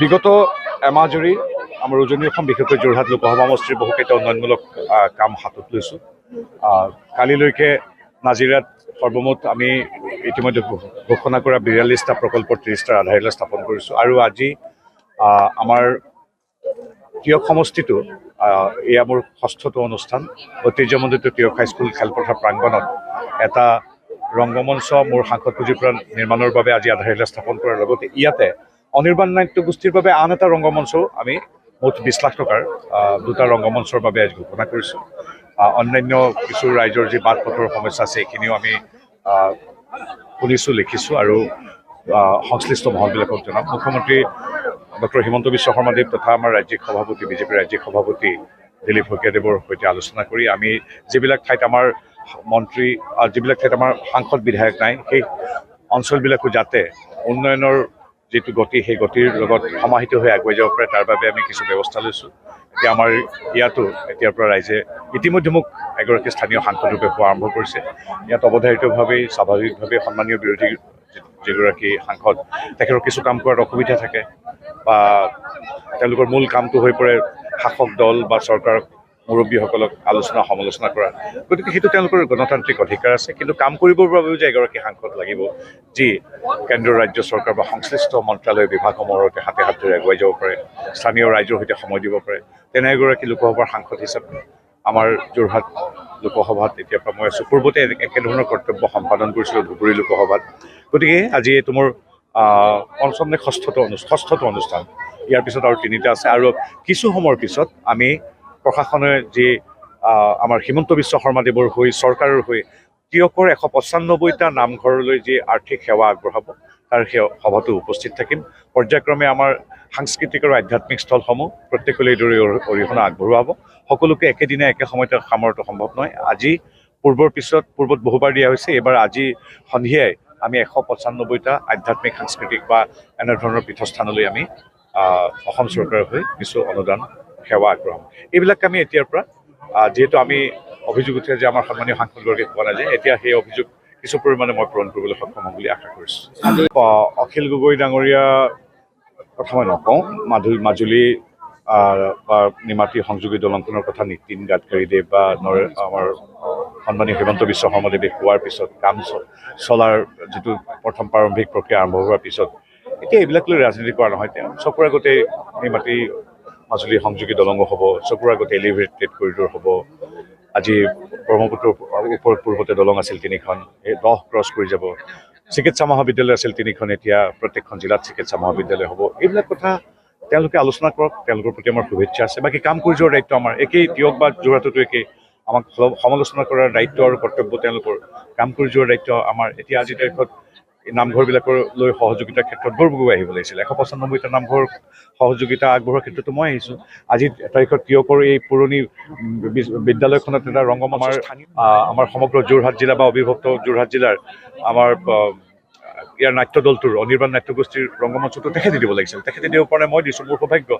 বিগত এমাহ জুৰি আমাৰ উজনি অসম বিশেষকৈ যোৰহাট লোকসভা সমষ্টিৰ বহুকেইটা উন্নয়নমূলক কাম হাতত লৈছোঁ। কালিলৈকে নাজিৰাত সৰ্বমুঠ আমি ইতিমধ্যে ঘোষণা কৰা ৪২টা প্ৰকল্পৰ ৩০টাৰ আধাৰশিলা স্থাপন কৰিছোঁ। আৰু আজি আমাৰ তিয়ক সমষ্টিটো এয়া মোৰ ৬ষ্ঠটো অনুষ্ঠান। ঐতিহ্যমণ্ডিত তিয়ক হাইস্কুল খেলপথাৰ প্ৰাংগণত এটা ৰংগমঞ্চ মোৰ সাংসদ পুঁজিৰ পৰা নিৰ্মাণৰ বাবে আজি আধাৰশিলা স্থাপন কৰাৰ লগতে ইয়াতে অনিৰ্বাণ নাট্য গোষ্ঠীৰ বাবে আন এটা ৰংগমঞ্চও আমি মুঠ ২০ লাখ টকাৰ দুটা ৰংগমঞ্চৰ বাবে আজি ঘোষণা কৰিছোঁ। অন্যান্য কিছু ৰাইজৰ যি বাট পথৰ সমস্যা আছে এইখিনিও আমি শুনিছোঁ, লিখিছোঁ আৰু সংশ্লিষ্ট মহলবিলাকক জনাম। মুখ্যমন্ত্ৰী ডক্টৰ হিমন্ত বিশ্ব শৰ্মাদেৱ তথা আমাৰ ৰাজ্যিক সভাপতি বিজেপিৰ ৰাজ্যিক সভাপতি দিলীপ শইকীয়াদেৱৰ সৈতে আলোচনা কৰি আমি যিবিলাক ঠাইত আমাৰ মন্ত্ৰী যিবিলাক ঠাইত আমাৰ সাংসদ বিধায়ক নাই সেই অঞ্চলবিলাকো যাতে উন্নয়নৰ যিটো গতি সেই গতিৰ লগত সমাহিত হৈ আগুৱাই যাব পাৰে তাৰ বাবে আমি কিছু ব্যৱস্থা লৈছোঁ। এতিয়া আমাৰ ইয়াতো এতিয়াৰ পৰা ৰাইজে ইতিমধ্যে মোক এগৰাকী স্থানীয় সাংসদৰূপে পোৱা আৰম্ভ কৰিছে। ইয়াত অৱধাৰিতভাৱেই স্বাভাৱিকভাৱেই সন্মানীয় বিৰোধী যিগৰাকী সাংসদ তেখেতৰ কিছু কাম কৰাত অসুবিধা থাকে বা তেওঁলোকৰ মূল কামটো হৈ পৰে শাসক দল বা চৰকাৰ মুৰব্বীসকলক আলোচনা সমালোচনা কৰা। গতিকে সেইটো তেওঁলোকৰ গণতান্ত্ৰিক অধিকাৰ আছে, কিন্তু কাম কৰিবৰ বাবেও যে এগৰাকী সাংসদ লাগিব যি কেন্দ্ৰীয় ৰাজ্য চৰকাৰ বা সংশ্লিষ্ট মন্ত্ৰালয় বিভাগসমূহৰ সৈতে হাতে হাত ধৰি আগুৱাই যাব পাৰে, স্থানীয় ৰাইজৰ সৈতে সময় দিব পাৰে, তেনে এগৰাকী লোকসভাৰ সাংসদ হিচাপে আমাৰ যোৰহাট লোকসভাত এতিয়াৰ পৰা মই আছোঁ। পূৰ্বতে একেধৰণৰ কৰ্তব্য সম্পাদন কৰিছিলোঁ ধুবুৰী লোকসভাত। গতিকে আজি এইটো মোৰ পঞ্চম নে ষষ্ঠটো অনুষ্ঠান। ইয়াৰ পিছত আৰু 3টা আছে আৰু কিছু সময়ৰ পিছত আমি প্ৰশাসনে যি আমাৰ হিমন্ত বিশ্ব শৰ্মাদেৱৰ হৈ চৰকাৰৰ হৈ তিয়কৰ 195টা নামঘৰলৈ যি আৰ্থিক সেৱা আগবঢ়াব তাৰ সেই সভাতো উপস্থিত থাকিম। পৰ্যায়ক্ৰমে আমাৰ সাংস্কৃতিক আৰু আধ্যাত্মিক স্থলসমূহ প্ৰত্যেকলৈ এইদৰে অৰিহণা আগবঢ়োৱা হ'ব। সকলোকে একেদিনে একে সময়তে সামৰাটো সম্ভৱ নহয়। আজি পূৰ্বত বহুবাৰ দিয়া হৈছে, এইবাৰ আজি সন্ধিয়াই আমি 195টা আধ্যাত্মিক সাংস্কৃতিক বা এনেধৰণৰ পীঠস্থানলৈ আমি অসম চৰকাৰৰ হৈ কিছু অনুদান সেৱা আগবঢ়াম। এইবিলাক আমি এতিয়াৰ পৰা যিহেতু আমি অভিযোগ উঠে যে আমাৰ সন্মানীয় সাংসদগৰাকীক পোৱা নাযায়, এতিয়া সেই অভিযোগ কিছু পৰিমাণে মই পূৰণ কৰিবলৈ সক্ষম হ'ম বুলি আশা কৰিছোঁ। অখিল গগৈ ডাঙৰীয়া কথা মই নকওঁ, মাজুলী বা নিমাতী সংযোগী দলংখনৰ কথা নীতিন গাডকাৰীদেৱ বা আমাৰ সন্মানীয় হিমন্ত বিশ্ব শৰ্মাদেৱে কোৱাৰ পিছত কাম চলাৰ যিটো প্ৰথম প্ৰাৰম্ভিক প্ৰক্ৰিয়া আৰম্ভ হোৱাৰ পিছত এতিয়া এইবিলাক লৈ ৰাজনীতি কৰা নহয়। তেওঁ চকুৰ আগতে নিমাতী মাজুলী সংযোগী দলঙো হ'ব, চকুৰ আগতে এলিভেটেড কৰিডৰ হ'ব। আজি ব্ৰহ্মপুত্ৰৰ ওপৰত পূৰ্বতে দলং আছিল 3খন, এই 10 ক্ৰছ কৰি যাব। চিকিৎসা মহাবিদ্যালয় আছিল 3খন, এতিয়া প্ৰত্যেকখন জিলাত চিকিৎসা মহাবিদ্যালয় হ'ব। এইবিলাক কথা তেওঁলোকে আলোচনা কৰক, তেওঁলোকৰ প্ৰতি আমাৰ শুভেচ্ছা আছে। বাকী কাম কৰি যোৱাৰ দায়িত্ব আমাৰ একেই, তিয়ক বা যোৰহাটতো একেই। আমাক সমালোচনা কৰাৰ দায়িত্ব আৰু কৰ্তব্য তেওঁলোকৰ, কাম কৰি যোৱাৰ দায়িত্ব আমাৰ। এতিয়া আজিৰ তাৰিখত নামঘৰবিলাকৰ লৈ সহযোগিতাৰ ক্ষেত্ৰত বৰ বহু আহিব লাগিছিল। 195টা নামঘৰ সহযোগিতা আগবঢ়োৱাৰ ক্ষেত্ৰতো মই আহিছোঁ। আজিৰ তাৰিখত তিয়কৰ এই পুৰণি বিদ্যালয়খনত এটা ৰংগমঞ্চ আমাৰ সমগ্ৰ যোৰহাট জিলা বা অবিভক্ত যোৰহাট জিলাৰ আমাৰ ইয়াৰ নাট্য দলটোৰ অনিৰ্বাণ নাট্য গোষ্ঠীৰ ৰংগমঞ্চটো তেখেতে দিব লাগিছিল, তেখেতে দিব পৰা নাই, মই দিছোঁ, মোৰ সৌভাগ্য।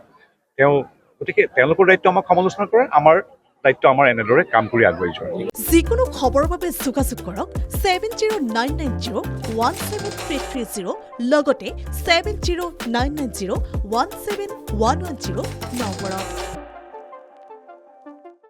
গতিকে তেওঁলোকৰ দায়িত্ব আমাক সমালোচনা কৰে, আমাৰ দায়িত্ব আমাৰ এনেদৰে কাম কৰি আগুৱাই যোৱা। যিকোনো খবৰৰ বাবে যোগাযোগ কৰক 7099017330 লগতে 7099017110 নম্বৰত।